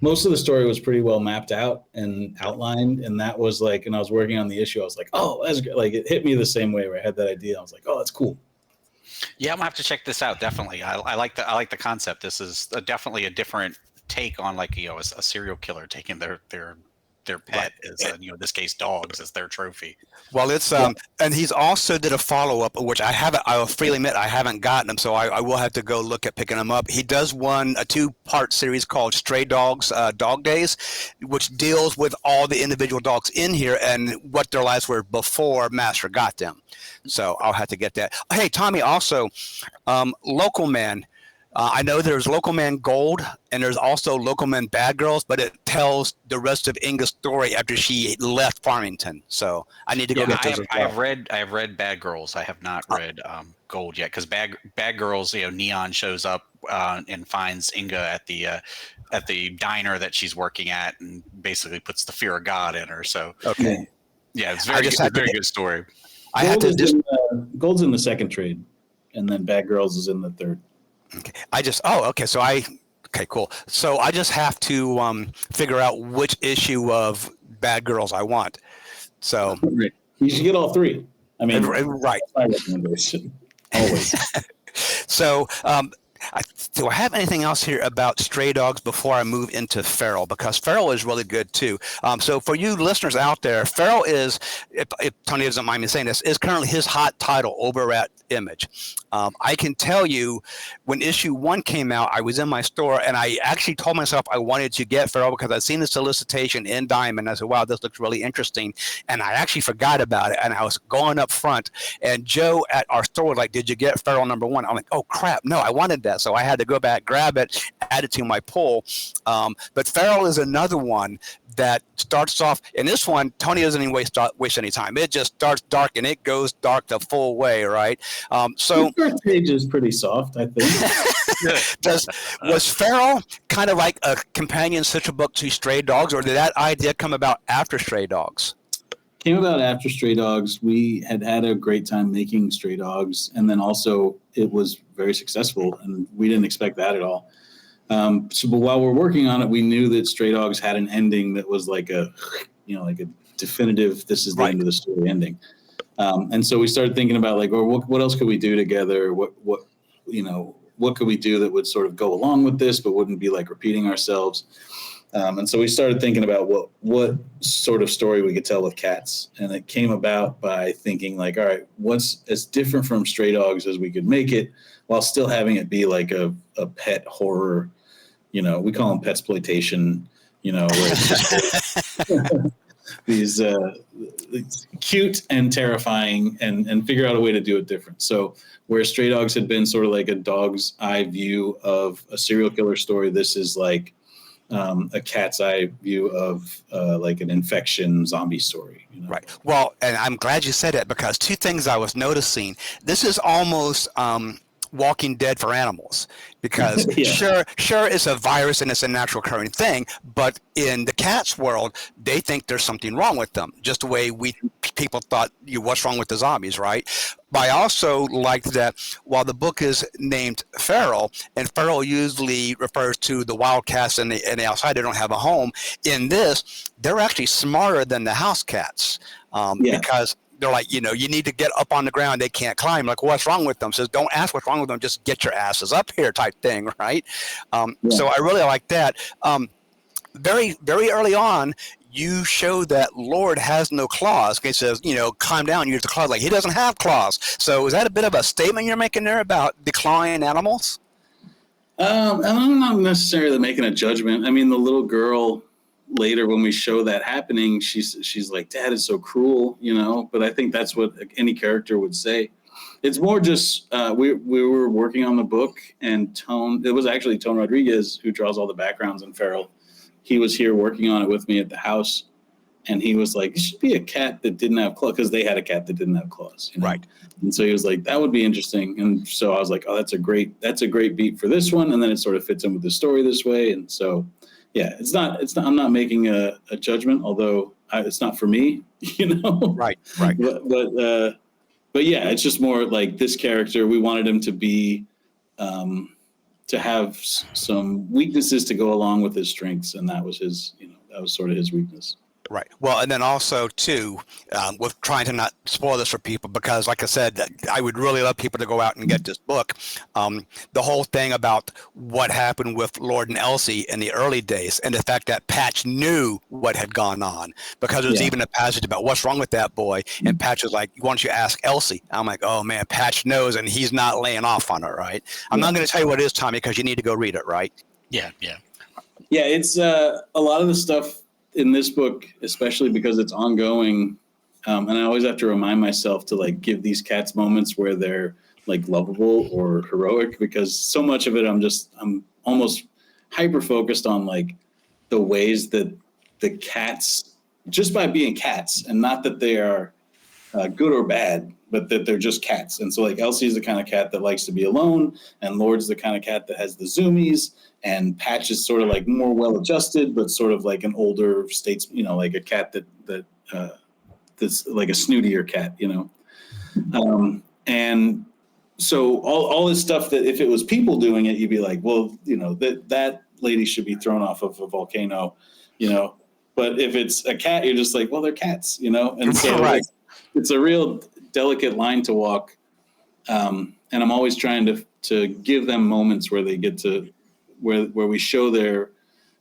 most of the story was pretty well mapped out and outlined. And that was like, and I was working on the issue, I was like, oh, that's good. Like, it hit me the same way, where I had that idea. I was like, oh, that's cool. Yeah, I'm gonna have to check this out. Definitely. I like the concept. This is definitely a different take on, like, a serial killer taking their their pet is, in this case, dogs as their trophy. Well, it's and he's also did a follow up, which I will freely admit I haven't gotten him, so I will have to go look at picking him up. He does a 2-part series called Stray Dogs, Dog Days, which deals with all the individual dogs in here and what their lives were before Master got them. So I'll have to get that. Hey, Tommy, also, Local Man. I know there's Local Man Gold and there's also Local Man Bad Girls, but it tells the rest of Inga's story after she left Farmington. So I need to go get those. I have read Bad Girls. I have not read Gold yet, because Bad Girls, Neon shows up and finds Inga at the diner that she's working at and basically puts the fear of God in her. So okay, yeah, it's very good story. Gold's in the second trade, and then Bad Girls is in the third. Okay. Okay, cool. So I just have to figure out which issue of Bad Girls I want. So you should get all three. I mean, right. That's my recommendation. Always. So do I have anything else here about Stray Dogs before I move into Feral? Because Feral is really good too. So for you listeners out there, Feral is, if Tony doesn't mind me saying this, is currently his hot title over at Image. I can tell you, when issue 1 came out, I was in my store and I actually told myself I wanted to get Feral because I'd seen the solicitation in Diamond. I said, wow, this looks really interesting. And I actually forgot about it. And I was going up front and Joe at our store was like, did you get Feral #1? I'm like, oh crap, no, I wanted that. So I had to go back, grab it, add it to my pull. But Feral is another one that starts off, and this one, Tony doesn't even waste any time. It just starts dark and it goes dark the full way, right? So the first page is pretty soft, I think. Was Feral kind of like a companion sister book to Stray Dogs, or did that idea come about after Stray Dogs? Came about after Stray Dogs. We had a great time making Stray Dogs, and then also it was very successful, and we didn't expect that at all. But while we're working on it, we knew that Stray Dogs had an ending that was like a definitive, this is the end of the story ending. And so we started thinking about what else could we do together? What could we do that would sort of go along with this, but wouldn't be like repeating ourselves? And so we started thinking about what sort of story we could tell with cats. And it came about by thinking all right, what's as different from Stray Dogs as we could make it while still having it be like a pet horror, we call them petsploitation, where it's just these cute and terrifying and figure out a way to do it different. So where Stray Dogs had been sort of like a dog's eye view of a serial killer story, this is like a cat's eye view of like an infection zombie story. Right. Well, and I'm glad you said that, because 2 things I was noticing. This is almost Walking Dead for animals, because sure it's a virus and it's a natural occurring thing, but in the cat's world they think there's something wrong with them, just the way people thought what's wrong with the zombies, right? But I also liked that while the book is named Feral, and Feral usually refers to the wildcats and the outside, they don't have a home. In this, they're actually smarter than the house cats, because they're like, you need to get up on the ground. They can't climb. Like, what's wrong with them? Says, don't ask what's wrong with them. Just get your asses up here type thing, right? So I really like that. Very, very early on, you show that Lord has no claws. He says, climb down, use the claws. Like, he doesn't have claws. So is that a bit of a statement you're making there about declawing animals? I'm not necessarily making a judgment. I mean, the little girl later, when we show that happening, she's like, Dad is so cruel, but I think that's what any character would say. It's more just we were working on the book, and it was actually Tone Rodriguez who draws all the backgrounds in Feral. He was here working on it with me at the house, and he was like, it should be a cat that didn't have claws, because they had a cat that didn't have claws. Right. And so he was like, that would be interesting. And so I was like, oh, that's a great beat for this one. And then it sort of fits in with the story this way. And so, yeah, it's not, I'm not making a judgment, although it's not for me, Right. But yeah, it's just more like this character, we wanted him to be, to have some weaknesses to go along with his strengths. And that was his, that was sort of his weakness. Right. Well, and then also too, with trying to not spoil this for people, because like I said, I would really love people to go out and get this book. The whole thing about what happened with Lord and Elsie in the early days, and the fact that Patch knew what had gone on, because there's Yeah. even a passage about what's wrong with that boy, and Patch was like, "Why don't you ask Elsie?" I'm like, "Oh man, Patch knows, and he's not laying off on her, right?" I'm not going to tell you what it is, Tommy, because you need to go read it, right? Yeah. Yeah, it's a lot of the stuff in this book, especially because it's ongoing. And I always have to remind myself to like give these cats moments where they're like lovable or heroic, because so much of it I'm almost hyper focused on like the ways that the cats, just by being cats, and not that they are good or bad, but that they're just cats. And so like Elsie's the kind of cat that likes to be alone, and Lord's the kind of cat that has the zoomies, and Patch is sort of like more well adjusted, but sort of like an older like a cat that's like a snootier cat, and so all this stuff that if it was people doing it, you'd be like, well, that lady should be thrown off of a volcano, but if it's a cat, you're just like, well, they're cats, and so Right. it's a real delicate line to walk. And I'm always trying to give them moments where they get to where we show their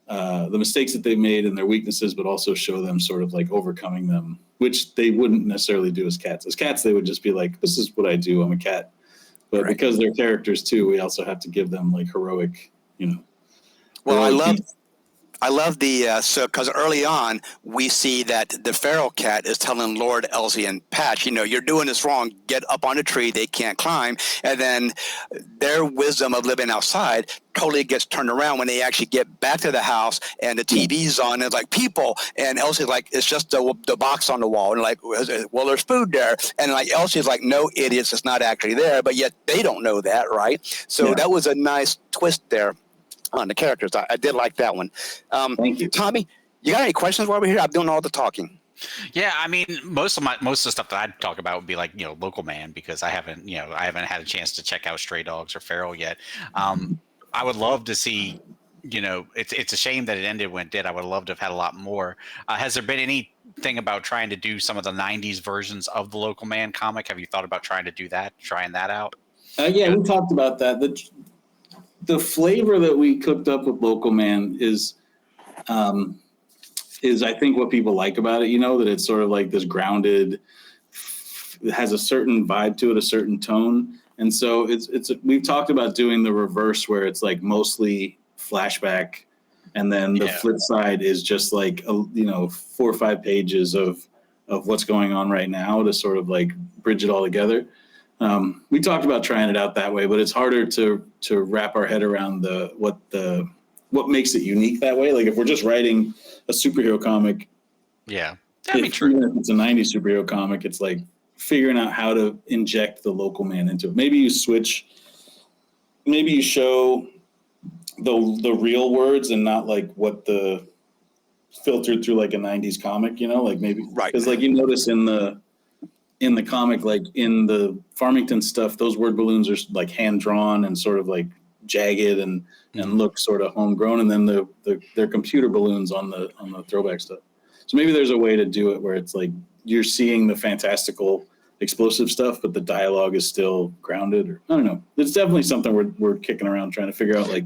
the mistakes that they've made and their weaknesses, but also show them sort of like overcoming them, which they wouldn't necessarily do as cats. As cats, they would just be like, this is what I do. I'm a cat. But Right. because they're characters too, we also have to give them like heroic, Well, heroic I love the because early on we see that the feral cat is telling Lord, Elsie, and Patch, you're doing this wrong. Get up on a tree. They can't climb, and then their wisdom of living outside totally gets turned around when they actually get back to the house and the TV's on. And it's like people, and Elsie's like, it's just the box on the wall, and like, well, there's food there, and like Elsie's like, no, idiots, it's not actually there, but yet they don't know that, right? So that was a nice twist there on the characters. I did like that one. Thank you. Tommy, you got any questions while we're here? I'm doing all the talking. Yeah, I mean, most of the stuff that I'd talk about would be like, Local Man, because I haven't had a chance to check out Stray Dogs or Feral yet. I would love to see, it's a shame that it ended when it did. I would love to have had a lot more. Has there been anything about trying to do some of the 90s versions of the Local Man comic? Have you thought about trying that out? Yeah, we talked about that. The flavor that we cooked up with Local Man is I think what people like about it, that it's sort of like this grounded, it has a certain vibe to it, a certain tone. And so we've talked about doing the reverse where it's like mostly flashback. And then the flip side is just like, 4 or 5 pages of what's going on right now to sort of like bridge it all together. We talked about trying it out that way, but it's harder to wrap our head around what makes it unique that way. Like if we're just writing a superhero comic, even if it's a 90s superhero comic, it's like figuring out how to inject the Local Man into it. Maybe you show the real words and not like what the filtered through like a 90s comic, like maybe right, because like you notice in the comic, like in the Farmington stuff, those word balloons are like hand drawn and sort of like jagged and look sort of homegrown, and then they're computer balloons on the throwback stuff. So maybe there's a way to do it where it's like you're seeing the fantastical explosive stuff, but the dialogue is still grounded. Or I don't know. It's definitely something we're kicking around trying to figure out, like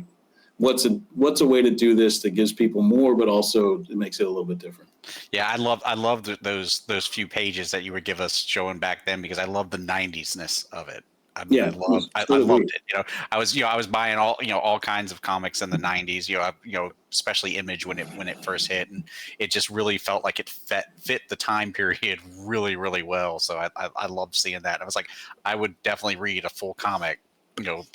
what's a way to do this that gives people more, but also it makes it a little bit different. Yeah, I love those few pages that you would give us showing back then, because I love the 90s-ness of it. I loved it. I was buying all kinds of comics in the 90s. Especially Image when it first hit, and it just really felt like it fit the time period really, really well. So I loved seeing that. I was like, I would definitely read a full comic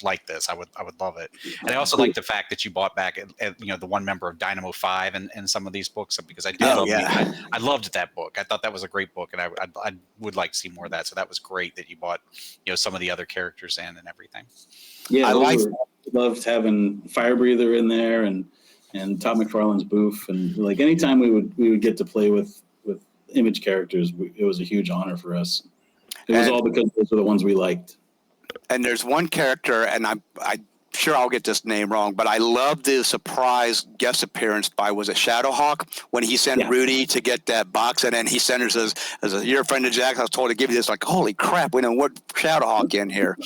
like this. I would love it. And I also like the fact that you brought back the one member of Dynamo 5 and some of these books, because I loved that book. I thought that was a great book, and I would like to see more of that. So that was great that you brought some of the other characters in and everything. Yeah, I loved having Fire Breather in there and Todd McFarlane's Boof, and like anytime we would get to play with Image characters, it was a huge honor for us. It was all because those are the ones we liked. And there's one character, and I sure I'll get this name wrong, but I love the surprise guest appearance by, was it Shadowhawk, when he sent Rudy to get that box, and then he sent her, says, "You're a friend of Jack. I was told to give you this." Like, holy crap, we know what Shadowhawk in here.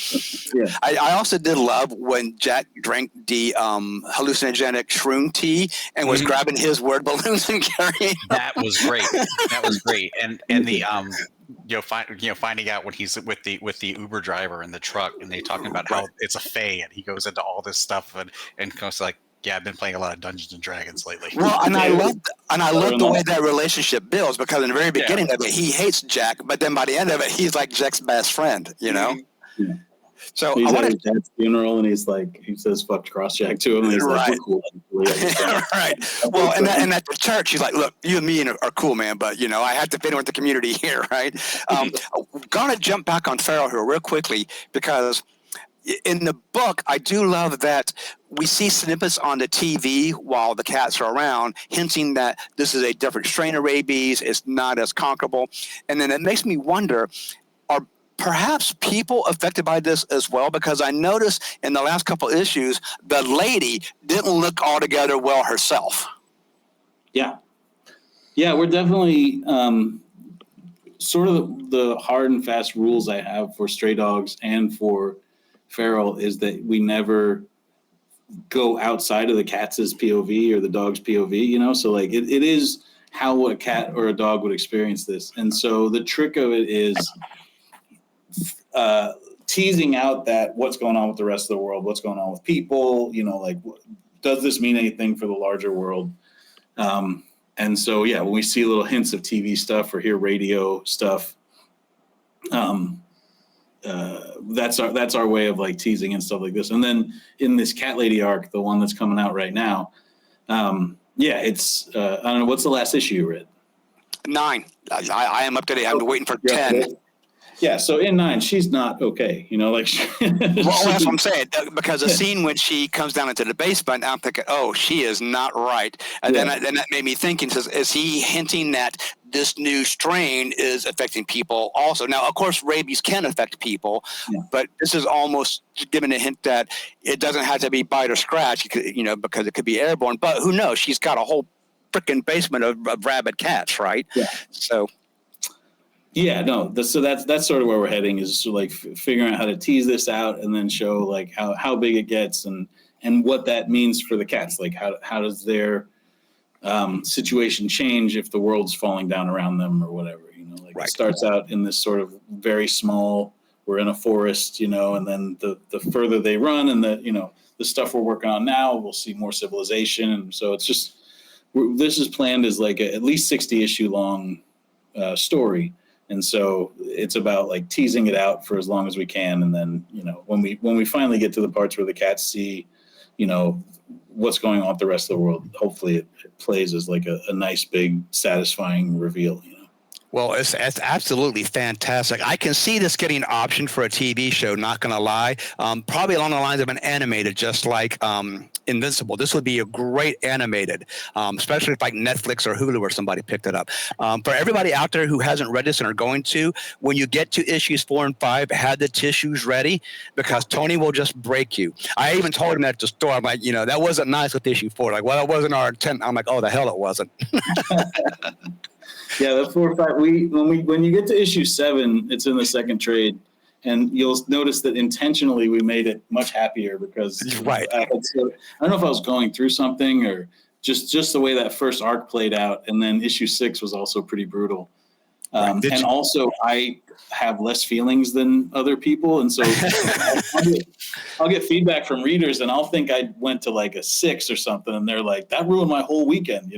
I also did love when Jack drank the hallucinogenic shroom tea and was grabbing his word balloons and carrying. That was great. That was great. And the finding out when he's with the Uber driver in the truck, and they talking about how it's a fae, and he goes into all this stuff and goes like, "Yeah, I've been playing a lot of Dungeons and Dragons lately." Well, and I love the way that relationship builds, because in the very beginning of it, he hates Jack, but then by the end of it, he's like Jack's best friend, you know. Yeah. So he's at his dad's funeral, and he says "fuck Crossjack" to him, and he's like, "We're cool." Right. Well, and at the church, he's like, "Look, you and me are cool, man, but I have to fit in with the community here, right?" Gonna jump back on Farrell here real quickly, because in the book, I do love that we see snippets on the TV while the cats are around, hinting that this is a different strain of rabies. It's not as conquerable, and then it makes me wonder, are perhaps people affected by this as well? Because I noticed in the last couple issues, the lady didn't look altogether well herself. Yeah, we're definitely sort of the hard and fast rules I have for Stray Dogs and for Feral is that we never go outside of the cat's POV or the dog's POV, so like it is how a cat or a dog would experience this. And so the trick of it is teasing out that what's going on with the rest of the world, what's going on with people, like, does this mean anything for the larger world? And so, when we see little hints of TV stuff or hear radio stuff, that's our way of like teasing and stuff like this. And then in this Cat Lady arc, the one that's coming out right now, it's I don't know, what's the last issue you read? 9. I am up to date. I'm waiting for 10. Yeah, so in 9, she's not okay, like. Well, that's what I'm saying, because the scene when she comes down into the basement, I'm thinking, oh, she is not right. And then that made me thinking, is he hinting that this new strain is affecting people also? Now, of course, rabies can affect people, but this is almost giving a hint that it doesn't have to be bite or scratch, because it could be airborne. But who knows? She's got a whole freaking basement of rabid cats, right? Yeah. So. Yeah, no. So that's sort of where we're heading, is like figuring out how to tease this out and then show like how big it gets and what that means for the cats. Like how does their situation change if the world's falling down around them or whatever. It starts out in this sort of very small. We're in a forest, and then the further they run and the stuff we're working on now, we'll see more civilization. And so it's just this is planned as like at least 60 issue long story. And so it's about like teasing it out for as long as we can. And then, when we finally get to the parts where the cats see, what's going on with the rest of the world, hopefully it plays as like a nice, big, satisfying reveal. Well, it's absolutely fantastic. I can see this getting optioned for a TV show, not going to lie. Probably along the lines of an animated, just like Invincible. This would be a great animated, especially if like Netflix or Hulu or somebody picked it up. For everybody out there who hasn't read this and are going to, when you get to issues 4 and 5, have the tissues ready, because Tony will just break you. I even told him at the store, I'm like, that wasn't nice with issue 4. Like, well, that wasn't our intent. I'm like, oh, the hell it wasn't. Yeah, the 4 or 5. When you get to issue 7, it's in the second trade, and you'll notice that intentionally we made it much happier because I don't know if I was going through something or just the way that first arc played out, and then issue 6 was also pretty brutal. And also I have less feelings than other people, and so I'll get feedback from readers, and I'll think I went to like a 6 or something, and they're like, "That ruined my whole weekend,"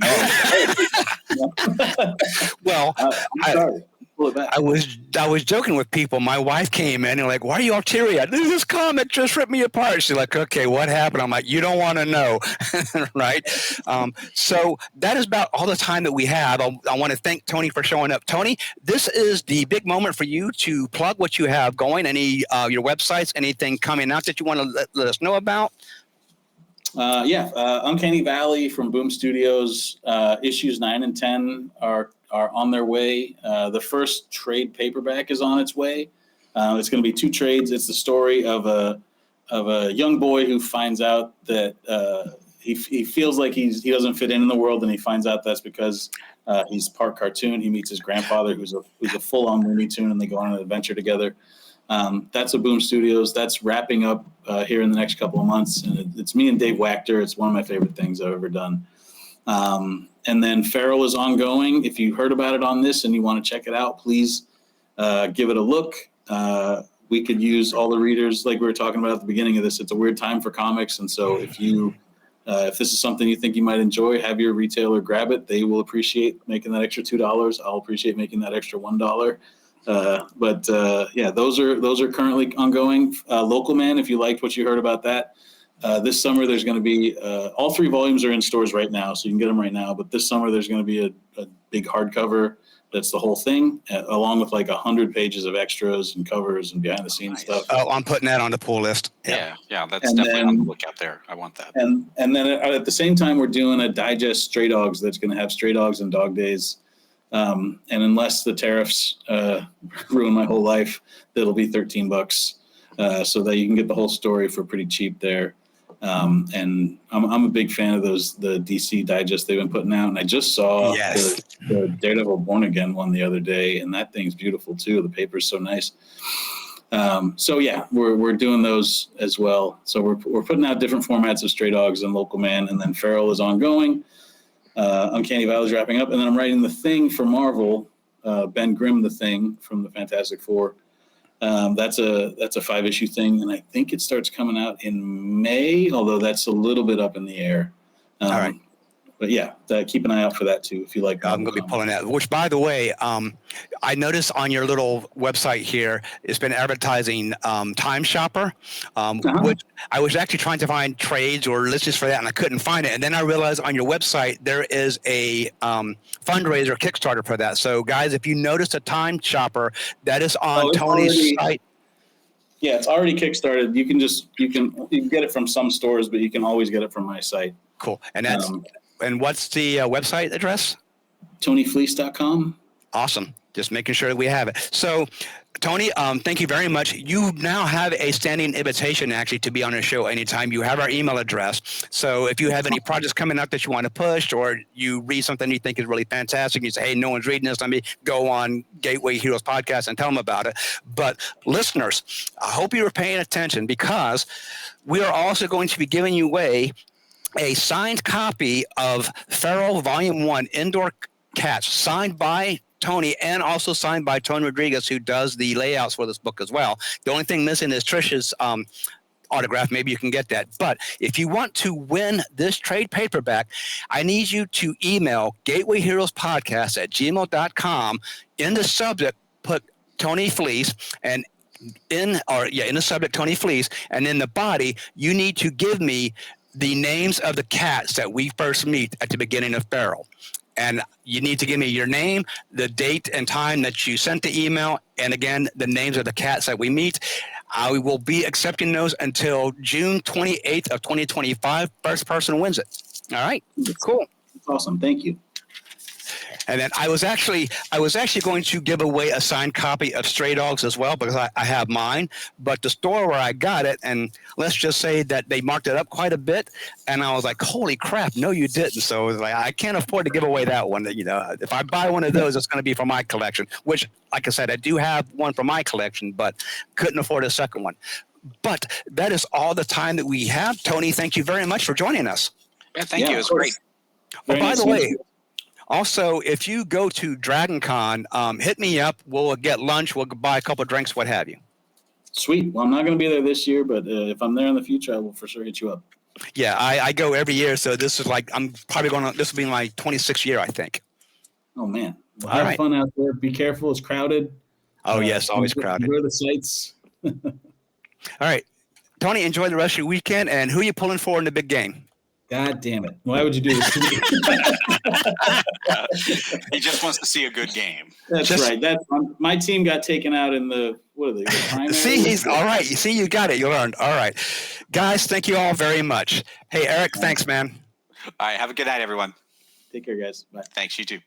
Well, I'm sorry. I was joking with people. My wife came in and like, "Why are you all teary eyed? This comic just ripped me apart." She's like, "Okay, what happened?" I'm like, "You don't want to know," right? So that is about all the time that we have. I want to thank Tony for showing up. Tony, this is the big moment for you to plug what you have going. Any your websites, anything coming out that you want to let us know about? Uncanny Valley from Boom Studios. Issues 9 and 10 are on their way. The first trade paperback is on its way. It's going to be 2 trades. It's the story of a young boy who finds out that he feels like he doesn't fit in the world, and he finds out that's because he's part cartoon. He meets his grandfather, who's a full-on Looney Tune, and they go on an adventure together. That's a Boom Studios. That's wrapping up here in the next couple of months, and it's me and Dave Wachter. It's one of my favorite things I've ever done. And then Feral is ongoing. If you heard about it on this and you want to check it out, please give it a look. We could use all the readers, like we were talking about at the beginning of this. It's a weird time for comics, and so if this is something you think you might enjoy, have your retailer grab it. They will appreciate making that extra $2. I'll appreciate making that extra $1. Yeah, those are currently ongoing. Local Man, if you liked what you heard about that, this summer there's going to be all 3 volumes are in stores right now, so you can get them right now. But this summer there's going to be a big hardcover. That's the whole thing, along with like 100 pages of extras and covers and behind the scenes stuff. Oh, I'm putting that on the pull list. Yeah, that's definitely on the lookout there. I want that. And then at the same time, we're doing a digest Stray Dogs that's going to have Stray Dogs and Dog Days. And unless the tariffs ruin my whole life, that'll be $13, so that you can get the whole story for pretty cheap there. And I'm a big fan of the DC digest they've been putting out, and I just saw the Daredevil Born Again one the other day, and that thing's beautiful too. The paper's so nice. So yeah, we're doing those as well. So we're putting out different formats of Stray Dogs and Local Man, and then Feral is ongoing. Uncanny Valley's wrapping up, and then I'm writing The Thing for Marvel. Ben Grimm, The Thing from the Fantastic Four. That's a 5-issue thing, and I think it starts coming out in May, although that's a little bit up in the air. All right. But yeah, keep an eye out for that too if you like. I'm going to be pulling that. Which, by the way, I noticed on your little website here, it's been advertising Time Shopper, which I was actually trying to find trades or listings for that, and I couldn't find it. And then I realized on your website there is a fundraiser Kickstarter for that. So, guys, if you notice a Time Shopper, that is on Tony's site. Yeah, it's already Kickstarted. You can get it from some stores, but you can always get it from my site. Cool. And that's and what's the website address? TonyFleecs.com. Awesome. Just making sure that we have it. So, Tony, thank you very much. You now have a standing invitation, actually, to be on the show anytime. You have our email address. So if you have any projects coming up that you want to push, or you read something you think is really fantastic, you say, hey, no one's reading this, let me go on Gateway Heroes Podcast and tell them about it. But listeners, I hope you were paying attention, because we are also going to be giving you away a signed copy of Feral Volume 1 Indoor Cats, signed by Tony and also signed by Tony Rodriguez, who does the layouts for this book as well. The only thing missing is Trisha's autograph. Maybe you can get that. But if you want to win this trade paperback, I need you to email gatewayheroespodcast@gmail.com. In the subject, put Tony Fleecs, and in the subject, Tony Fleecs, and in the body, you need to give me the names of the cats that we first meet at the beginning of Feral. And you need to give me your name, the date and time that you sent the email, and again, the names of the cats that we meet. I will be accepting those until June 28th of 2025. First person wins it. All right, cool. That's awesome. Thank you. And then I was actually going to give away a signed copy of Stray Dogs as well, because I have mine. But the store where I got it, and let's just say that they marked it up quite a bit, and I was like, holy crap, no, you didn't. So it was like, I can't afford to give away that one. You know, if I buy one of those, it's going to be for my collection, which, like I said, I do have one for my collection, but couldn't afford a second one. But that is all the time that we have. Tony, thank you very much for joining us. Yeah, thank you. It was great. Well, by the way, also, if you go to Dragon Con, hit me up. We'll get lunch. We'll buy a couple of drinks, what have you. Sweet. Well, I'm not going to be there this year, but if I'm there in the future, I will for sure hit you up. Yeah, I go every year, so this is like, I'm probably going to, this will be my 26th year, I think. Oh, man. Well, have fun out there. Be careful. It's crowded. Oh, yes, always crowded. Enjoy the sights. All right. Tony, enjoy the rest of your weekend, and who are you pulling for in the big game? God damn it. Why would you do this to me? He just wants to see a good game. That's right. My team got taken out in the primary? See, he's all right. You see, you got it. You learned. All right. Guys, thank you all very much. Hey, Eric, thanks, man. All right. Have a good night, everyone. Take care, guys. Bye. Thanks. You too.